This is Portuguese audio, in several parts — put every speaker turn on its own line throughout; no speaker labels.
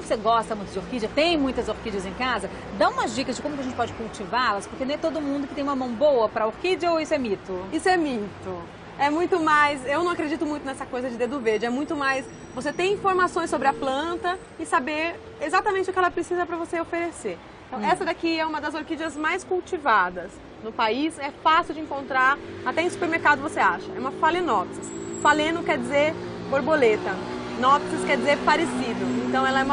você gosta muito de orquídea, tem muitas orquídeas em casa, dá umas dicas de como que a gente pode cultivá-las, porque não é todo mundo que tem uma mão boa para orquídea, ou isso é mito?
Isso é mito. É muito mais, eu não acredito muito nessa coisa de dedo verde, é muito mais você ter informações sobre a planta e saber exatamente o que ela precisa para você oferecer. Então, essa daqui é uma das orquídeas mais cultivadas no país, é fácil de encontrar, até em supermercado você acha. É uma Phalaenopsis. Phalaeno quer dizer borboleta, Nopsis quer dizer parecido. Então ela é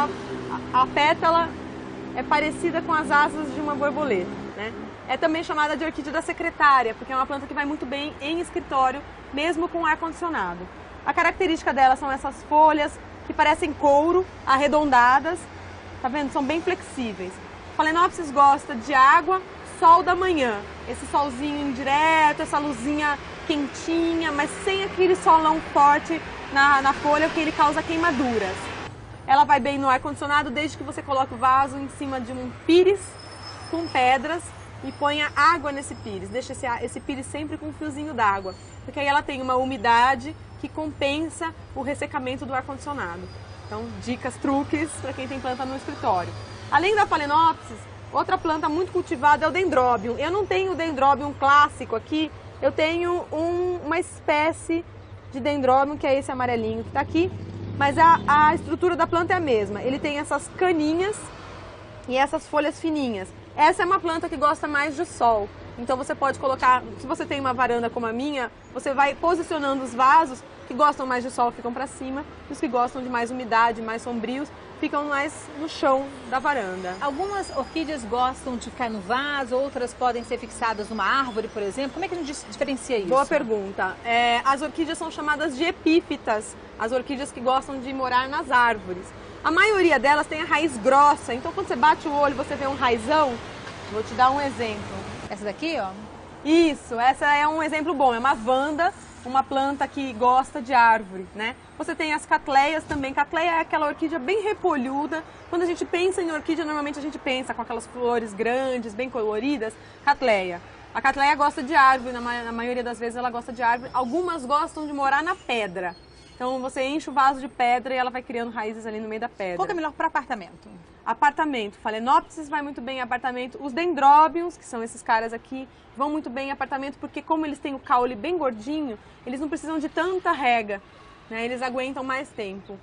a pétala é parecida com as asas de uma borboleta, né? É também chamada de orquídea da secretária, porque é uma planta que vai muito bem em escritório, mesmo com ar-condicionado. A característica dela são essas folhas que parecem couro, arredondadas, tá vendo? São bem flexíveis. Phalaenopsis gosta de água, sol da manhã, esse solzinho indireto, essa luzinha quentinha, mas sem aquele solão forte na folha, que ele causa queimaduras. Ela vai bem no ar-condicionado desde que você coloque o vaso em cima de um pires com pedras e ponha água nesse pires. Deixa esse pires sempre com um fiozinho d'água, porque aí ela tem uma umidade que compensa o ressecamento do ar-condicionado. Então, dicas, truques para quem tem planta no escritório. Além da Phalaenopsis, outra planta muito cultivada é o Dendrobium. Eu não tenho o Dendrobium clássico aqui, eu tenho uma espécie de Dendrobium, que é esse amarelinho que está aqui, mas a estrutura da planta é a mesma. Ele tem essas caninhas e essas folhas fininhas. Essa é uma planta que gosta mais de sol, então você pode colocar, se você tem uma varanda como a minha, você vai posicionando os vasos que gostam mais de sol ficam para cima, e os que gostam de mais umidade, mais sombrios, ficam mais no chão da varanda.
Algumas orquídeas gostam de ficar no vaso, outras podem ser fixadas numa árvore, por exemplo. Como é que a gente diferencia isso?
Boa pergunta. As orquídeas são chamadas de epífitas, as orquídeas que gostam de morar nas árvores. A maioria delas tem a raiz grossa, então quando você bate o olho e você vê um raizão, vou te dar um exemplo.
Essa daqui, ó?
Isso, essa é um exemplo bom, é uma vanda, uma planta que gosta de árvore, né? Você tem as catleias também. Catleia é aquela orquídea bem repolhuda. Quando a gente pensa em orquídea, normalmente a gente pensa com aquelas flores grandes, bem coloridas. Catleia. A catleia gosta de árvore, na maioria das vezes ela gosta de árvore. Algumas gostam de morar na pedra. Então você enche o vaso de pedra e ela vai criando raízes ali no meio da pedra.
Qual que é melhor para apartamento?
Apartamento. Phalaenopsis vai muito bem em apartamento. Os Dendrobiums, que são esses caras aqui, vão muito bem em apartamento porque como eles têm o caule bem gordinho, eles não precisam de tanta rega, né? Eles aguentam mais tempo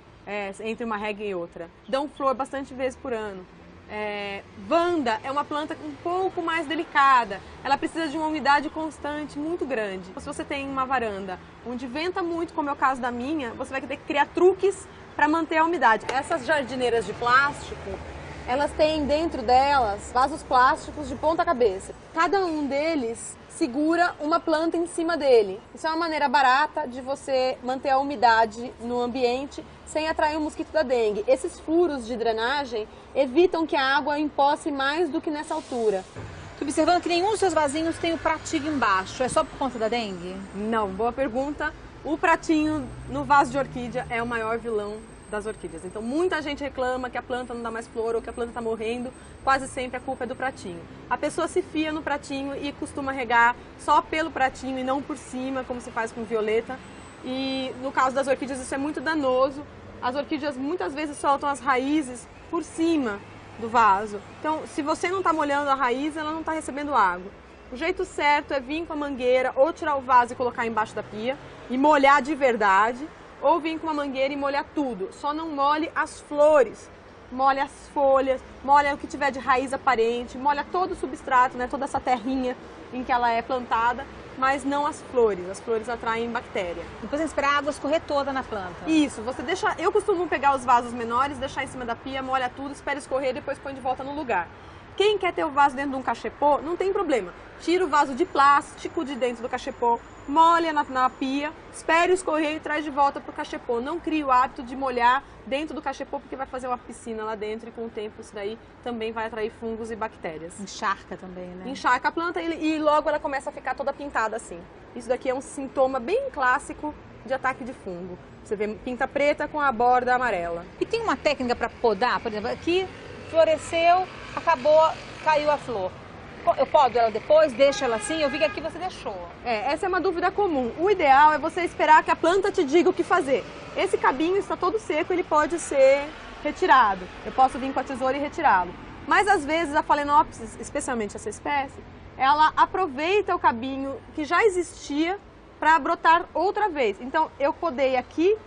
entre uma rega e outra. Dão flor bastante vezes por ano. Vanda é uma planta um pouco mais delicada, ela precisa de uma umidade constante muito grande. Se você tem uma varanda onde venta muito, como é o caso da minha, você vai ter que criar truques para manter a umidade. Essas jardineiras de plástico, elas têm dentro delas vasos plásticos de ponta cabeça. Cada um deles segura uma planta em cima dele. Isso é uma maneira barata de você manter a umidade no ambiente sem atrair o mosquito da dengue. Esses furos de drenagem evitam que a água empoce mais do que nessa altura.
Estou observando que nenhum dos seus vasinhos tem o pratinho embaixo. É só por conta da dengue?
Não, boa pergunta. O pratinho no vaso de orquídea é o maior vilão das orquídeas. Então muita gente reclama que a planta não dá mais flor ou que a planta está morrendo. Quase sempre a culpa é do pratinho. A pessoa se fia no pratinho e costuma regar só pelo pratinho e não por cima, como se faz com violeta. E no caso das orquídeas isso é muito danoso. As orquídeas muitas vezes soltam as raízes por cima do vaso. Então, se você não está molhando a raiz, ela não está recebendo água. O jeito certo é vir com a mangueira ou tirar o vaso e colocar embaixo da pia e molhar de verdade, ou vir com uma mangueira e molhar tudo. Só não molhe as flores, molhe as folhas, molha o que tiver de raiz aparente, molha todo o substrato, né, toda essa terrinha em que ela é plantada, mas não as flores. As flores atraem bactéria.
Depois a gente espera a água escorrer toda na planta.
Isso, você deixa. Eu costumo pegar os vasos menores, deixar em cima da pia, molha tudo, espera escorrer e depois põe de volta no lugar. Quem quer ter o vaso dentro de um cachepô, não tem problema. Tira o vaso de plástico de dentro do cachepô, molha na pia, espere escorrer e traz de volta para o cachepô. Não crie o hábito de molhar dentro do cachepô porque vai fazer uma piscina lá dentro e com o tempo isso daí também vai atrair fungos e bactérias.
Encharca também, né?
Encharca a planta e logo ela começa a ficar toda pintada assim. Isso daqui é um sintoma bem clássico de ataque de fungo. Você vê pinta preta com a borda amarela.
E tem uma técnica para podar? Por exemplo, aqui floresceu, acabou, caiu a flor. Eu podo ela depois? Deixo ela assim? Eu vi que aqui você deixou.
Essa é uma dúvida comum. O ideal é você esperar que a planta te diga o que fazer. Esse cabinho está todo seco, ele pode ser retirado. Eu posso vir com a tesoura e retirá-lo. Mas às vezes a Phalaenopsis, especialmente essa espécie, ela aproveita o cabinho que já existia para brotar outra vez. Então eu podei aqui,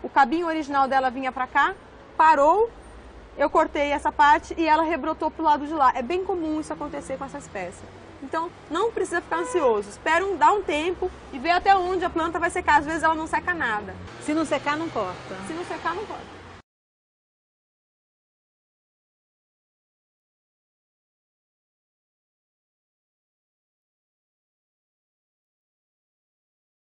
o cabinho original dela vinha para cá, parou, eu cortei essa parte e ela rebrotou para o lado de lá. É bem comum isso acontecer com essa espécie. Então não precisa ficar ansioso, espera dar um tempo e ver até onde a planta vai secar. Às vezes ela não seca nada.
Se não secar, não corta.
Se não secar, não corta.